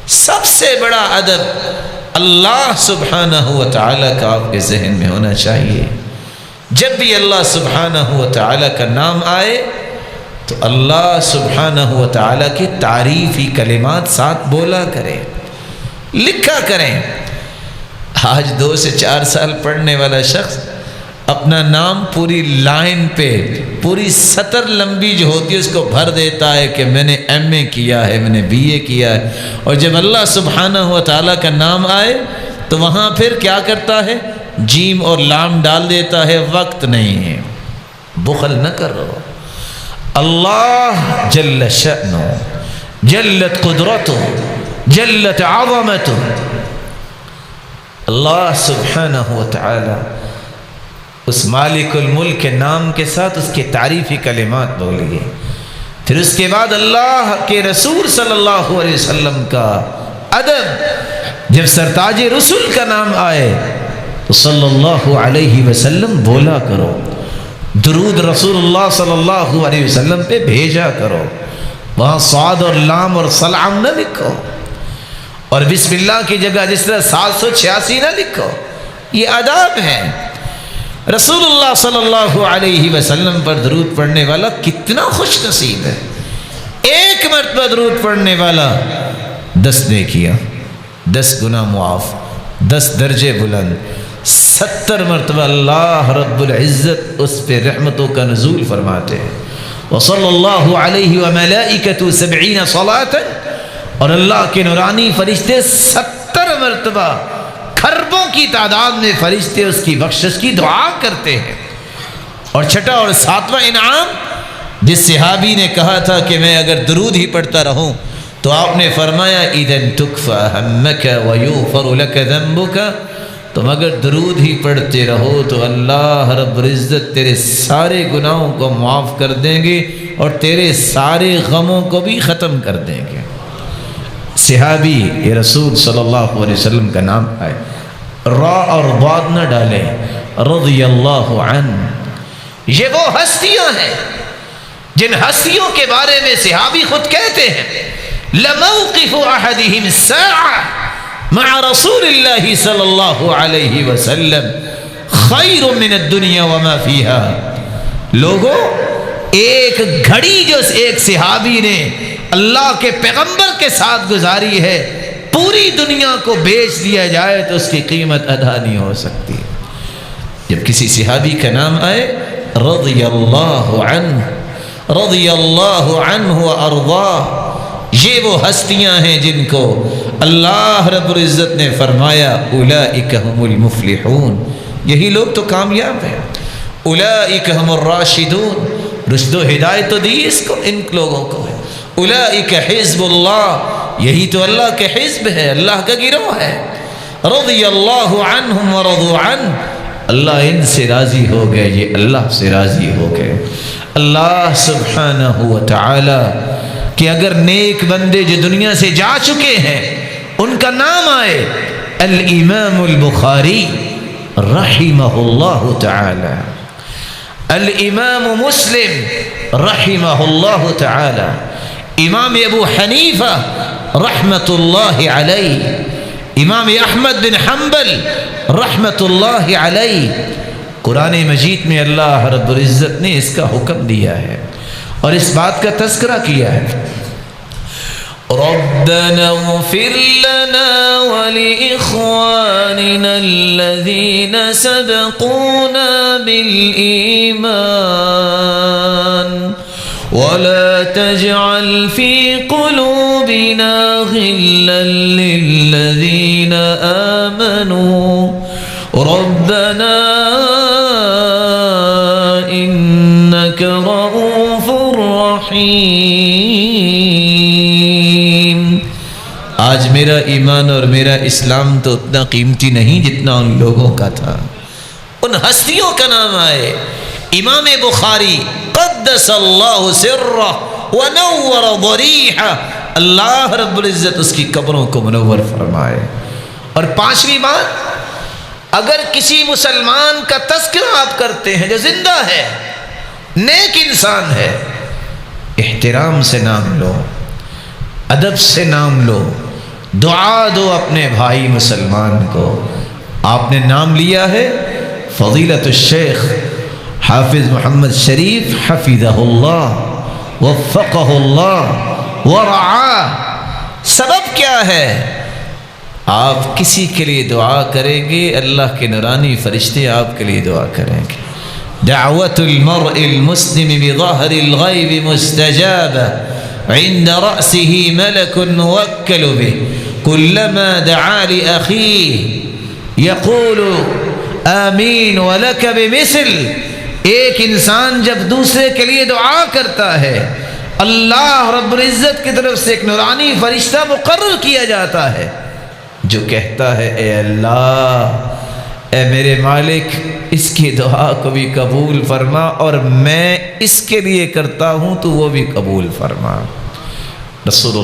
سب سے بڑا ادب اللہ سبحانہ و تعالیٰ کا آپ کے ذہن میں ہونا چاہیے۔ جب بھی اللہ سبحانہ و تعالیٰ کا نام آئے تو اللہ سبحانہ و تعالیٰ کی تعریفی کلمات ساتھ بولا کریں، لکھا کریں۔ آج 2 سے 4 سال پڑھنے والا شخص اپنا نام پوری لائن پہ پوری سطر لمبی جو ہوتی ہے اس کو بھر دیتا ہے کہ میں نے MA کیا ہے، میں نے BA کیا ہے، اور جب اللہ سبحانہ و تعالیٰ کا نام آئے تو وہاں پھر کیا کرتا ہے؟ جیم اور لام ڈال دیتا ہے۔ وقت نہیں ہے، بخل نہ کرو۔ اللہ جل شأنہ، جلت قدرتہ، جلت عظمتہ، اللہ سبحانہ و تعالی اس مالک الملک کے نام کے ساتھ اس کے تعریفی کلمات بولیے۔ پھر اس کے بعد اللہ کے رسول صلی اللہ علیہ وسلم کا ادب، جب سرتاج رسول کا نام آئے تو صلی اللہ علیہ وسلم بولا کرو، درود رسول اللہ صلی اللہ علیہ وسلم پہ بھیجا کرو، وہاں صاد اور لام اور سلام نہ لکھو، اور بسم اللہ کی جگہ جس طرح 786 نہ لکھو۔ یہ آداب ہیں۔ رسول اللہ صلی اللہ علیہ وسلم پر درود پڑھنے والا کتنا خوش نصیب ہے۔ 1 مرتبہ درود پڑھنے والا 10 نیکیاں، 10 گناہ معاف، 10 درجے بلند، 70 مرتبہ اللہ رب العزت اس پہ رحمتوں کا نزول فرماتے ہیں۔ وصلی اللہ علیہ وملائکۃ 70 صلاۃ، اور اللہ کے نورانی فرشتے 70 مرتبہ کھربوں کی تعداد میں فرشتے اس کی بخشش کی دعا کرتے ہیں۔ اور 6واں اور 7واں انعام، جس صحابی نے کہا تھا کہ میں اگر درود ہی پڑھتا رہوں تو آپ نے فرمایا اذن تکفی ہمک ویغفر لک ذنبک، تم اگر درود ہی پڑھتے رہو تو اللہ رب العزت تیرے سارے گناہوں کو معاف کر دیں گے اور تیرے سارے غموں کو بھی ختم کر دیں گے۔ صحابی یہ رسول صلی اللہ علیہ وسلم کا نام آئے، را اور ضاد نہ ڈالیں، رضی اللہ عنہ۔ یہ وہ ہستیاں ہیں جن ہستیوں کے بارے میں صحابی خود کہتے ہیں لموقف احدہم الساعۃ مع رسول اللہ صلی اللہ علیہ وسلم خیر من الدنیا وما فیہا۔ لوگوں، ایک گھڑی جو ایک صحابی نے اللہ کے پیغمبر کے ساتھ گزاری ہے، پوری دنیا کو بیچ دیا جائے تو اس کی قیمت ادا نہیں ہو سکتی۔ جب کسی صحابی کا نام آئے رضی اللہ عنہ، رضی اللہ عنہ وارضاہ، یہ وہ ہستیاں ہیں جن کو اللہ رب العزت نے فرمایا اولئک هم المفلحون، یہی لوگ تو کامیاب ہیں۔ اولئک هم الراشدون، رشد و ہدایت تو دی اس کو، ان لوگوں کو ہے۔ اولئک حزب اللہ، یہی تو اللہ کے حزب ہے، اللہ کا گروہ ہے۔ رضی اللہ عنہم ورضوا عنہ، اللہ ان سے راضی ہو گئے، یہ اللہ سے راضی ہو گئے۔ اللہ سبحانہ و تعالی کہ اگر نیک بندے جو دنیا سے جا چکے ہیں ان کا نام آئے، الامام البخاری رحمہ اللہ تعالی، الامام مسلم رحمہ اللہ تعالی، امام ابو حنیفہ رحمت اللہ علیہ، امام احمد بن حنبل رحمت اللہ علیہ، قرآن مجید میں اللہ رب العزت نے اس کا حکم دیا ہے اور اس بات کا تذکرہ کیا ہے، ربنا اغفر لنا ولإخواننا الذين سبقونا بالإيمان ولا تجعل في قلوبنا غلا للذين آمنوا ربنا إنك رؤوف رحيم۔ آج میرا ایمان اور میرا اسلام تو اتنا قیمتی نہیں جتنا ان لوگوں کا تھا۔ ان ہستیوں کا نام آئے، امام بخاری قدس اللہ سرہ ونور ضریحہ، اللہ رب العزت اس کی قبروں کو منور فرمائے۔ اور 5ویں بات، اگر کسی مسلمان کا تذکرہ آپ کرتے ہیں جو زندہ ہے، نیک انسان ہے، احترام سے نام لو، ادب سے نام لو، دعا دو اپنے بھائی مسلمان کو۔ آپ نے نام لیا ہے فضیلت الشیخ حافظ محمد شریف حفظہ اللہ وفقہ اللہ ورعاہ۔ سبب کیا ہے؟ آپ کسی کے لیے دعا کریں گے، اللہ کے نورانی فرشتے آپ کے لیے دعا کریں گے۔ دعوت المرء المسلم بظاہر الغیب مستجابہ عند رأسه ملک موکل به كلما دعا لأخیه یقول آمین ولک بمثل۔ ایک انسان جب دوسرے کے لیے دعا کرتا ہے، اللہ رب العزت کی طرف سے ایک نورانی فرشتہ مقرر کیا جاتا ہے جو کہتا ہے اے اللہ، اے میرے مالک، اس کی دعا کو بھی قبول فرما، اور میں اس کے لیے کرتا ہوں تو وہ بھی قبول فرما۔ رسول اللہ